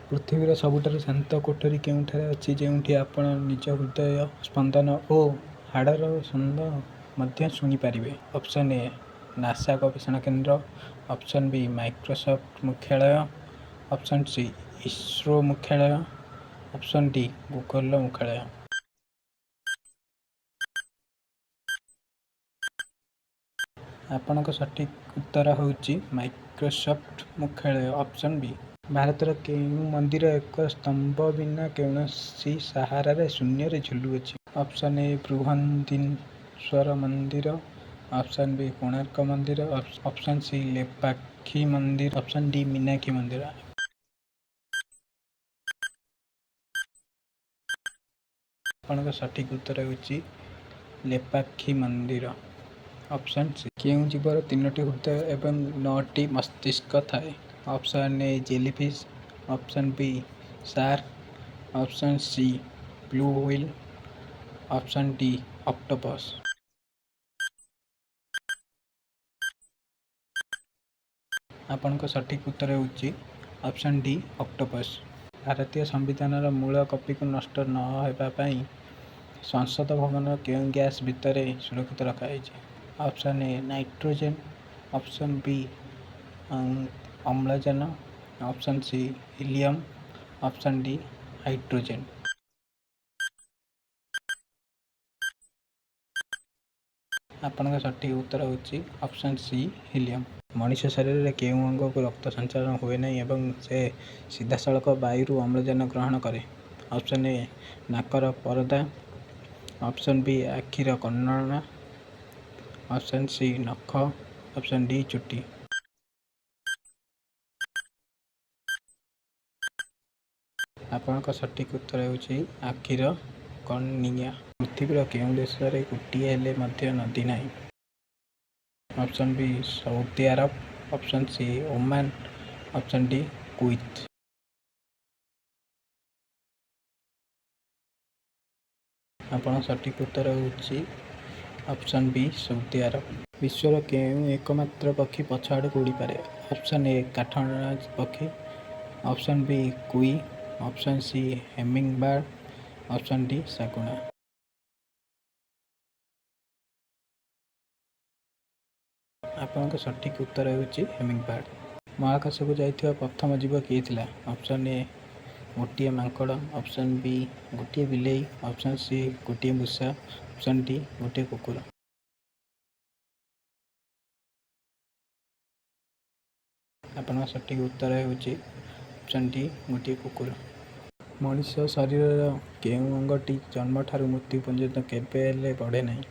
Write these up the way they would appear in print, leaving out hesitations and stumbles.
ପୃଥିବୀର ସବୁଠାରୁ ଶାନ୍ତ କୋଠରୀ କେଉଁଠାରେ ଅଛି, ଯେଉଁଠି ଆପଣ ନିଜ ହୃଦୟ ସ୍ପନ୍ଦନ ଓ ହାଡ଼ର ଶବ୍ଦ ମଧ୍ୟ ଶୁଣିପାରିବେ? ଅପସନ୍ ଏ ନାସା ଗବେଷଣା କେନ୍ଦ୍ର, ଅପସନ୍ ବି ମାଇକ୍ରୋସଫ୍ଟ ମୁଖ୍ୟାଳୟ, ଅପସନ୍ ସି ଇସ୍ରୋ ମୁଖ୍ୟାଳୟ, ଅପସନ୍ ଡି ଗୁଗଲର ମୁଖ୍ୟାଳୟ। ଆପଣଙ୍କ ସଠିକ୍ ଉତ୍ତର ହେଉଛି ମାଇକ୍ରୋସଫ୍ଟ ମୁଖ୍ୟାଳୟ, ଅପସନ୍ ବି। ଭାରତର କେଉଁ ମନ୍ଦିର ଏକ ସ୍ତମ୍ଭ ବିନା କୌଣସି ସାହାରାରେ ଶୂନ୍ୟରେ ଝୁଲୁଅଛି? ଅପସନ୍ ଏ ବୃହନ୍ଦିଶ୍ୱର ମନ୍ଦିର, ଅପସନ୍ ବି କୋଣାର୍କ ମନ୍ଦିର, ଅପସନ୍ ସି ଲେପାକ୍ଷୀ ମନ୍ଦିର, ଅପସନ୍ ଡି ମୀନାକ୍ଷୀ ମନ୍ଦିର। ଆପଣଙ୍କ ସଠିକ୍ ଉତ୍ତର ହେଉଛି ଲେପାକ୍ଷୀ ମନ୍ଦିର, ଅପସନ୍ ସି। କେଉଁ ଜୀବର 3ଟି ହୃଦୟ ଏବଂ 9ଟି ମସ୍ତିଷ୍କ ଥାଏ? Option A jellyfish, option B shark, option C blue whale, option D octopus. ଆପଣଙ୍କ ସଠିକ୍ ଉତ୍ତର ହେଉଛି ଅପସନ୍ ଡି ଅକ୍ଟୋପସ୍। ଭାରତୀୟ ସମ୍ବିଧାନର ମୂଳ କପିକୁ ନଷ୍ଟ ନ ହେବା ପାଇଁ ସଂସଦ ଭବନର କେଉଁ ଗ୍ୟାସ୍ ଭିତରେ ସୁରକ୍ଷିତ ରଖାଯାଇଛି? Option A nitrogen, option B ଅମ୍ଳଜାନ, option C helium, option D hydrogen. ଆପଣଙ୍କ ସଠିକ୍ ଉତ୍ତର ହେଉଛି ଅପସନ୍ ସି ହିଲିୟମ୍। ମଣିଷ ଶରୀରରେ କେଉଁ ଅଙ୍ଗକୁ ରକ୍ତ ସଞ୍ଚାଳନ ହୁଏ ନାହିଁ ଏବଂ ସେ ସିଧାସଳଖ ବାୟୁରୁ ଅମ୍ଳଜାନ ଗ୍ରହଣ କରେ? ଅପସନ୍ ଏ ନାକର ପରଦା, ଅପସନ୍ ବି ଆଖିର କର୍ଣ୍ଣନା, ଅପସନ୍ ସି ନଖ, ଅପସନ୍ ଡି ଚୁଟି। ଆପଣଙ୍କ ସଠିକ୍ ଉତ୍ତର ହେଉଛି ଆଖିର କର୍ଣ୍ଣିଆ। ପୃଥିବୀର କେଉଁ ଦେଶରେ ଗୋଟିଏ ହେଲେ ମଧ୍ୟ ନଦୀ ନାହିଁ? Option B Saudi Arab, option C Oman, option D Kuwait. ଆପଣଙ୍କ ସଠିକ୍ ଉତ୍ତର ହେଉଛି ଅପସନ୍ ବି ସଉଦି ଆରବ। ବିଶ୍ୱର କେଉଁ ଏକମାତ୍ର ପକ୍ଷୀ ପଛ ଆଡ଼କୁ ଉଡ଼ିପାରେ? ଅପସନ୍ ଏ କାଠହଣା ପକ୍ଷୀ, option B kiwi, option C hummingbird, option D ଶାଗୁଣା। ଆପଣଙ୍କ ସଠିକ୍ ଉତ୍ତର ହେଉଛି ହମିଙ୍ଗବାର୍ଡ। ମହାକାଶକୁ ଯାଇଥିବା ପ୍ରଥମ ଜୀବ କିଏ ଥିଲା? ଅପସନ୍ ଏ ଗୋଟିଏ ମାଙ୍କଡ଼, ଅପସନ୍ ବି ଗୋଟିଏ ବିଲେଇ, ଅପସନ୍ ସି ଗୋଟିଏ ମୂଷା, ଅପସନ୍ ଡି ଗୋଟିଏ କୁକୁର। ଆପଣଙ୍କ ସଠିକ୍ ଉତ୍ତର ହେଉଛି ଅପସନ୍ ଡି ଗୋଟିଏ କୁକୁର। ମଣିଷ ଶରୀରର କେଉଁ ଅଙ୍ଗଟି ଜନ୍ମଠାରୁ ମୃତ୍ୟୁ ପର୍ଯ୍ୟନ୍ତ କେବେ ହେଲେ ବଢ଼େ ନାହିଁ?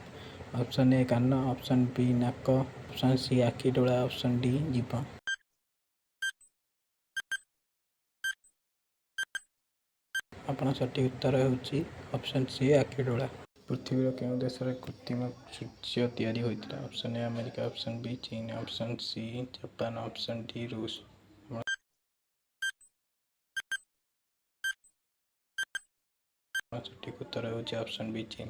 ଅପସନ୍ ଏ କାନ, ଅପସନ୍ ବି ନାକ, ଅପସନ୍ ସି ଆଖି ଡୋଳା, ଅପସନ୍ ଡି ଜିଭ। ଆପଣଙ୍କ ସଠିକ୍ ଉତ୍ତର ହେଉଛି ଅପସନ୍ ସି ଆଖି ଡୋଳା। ପୃଥିବୀର କେଉଁ ଦେଶରେ କୃତ୍ରିମ ସୂର୍ଯ୍ୟ ତିଆରି ହୋଇଥିଲା? Option A America, option B ଚୀନ, option C Japan, option D ରୁଷ। ସଠିକ୍ ଉତ୍ତର ହେଉଛି ଅପସନ୍ ବି ଚୀନ।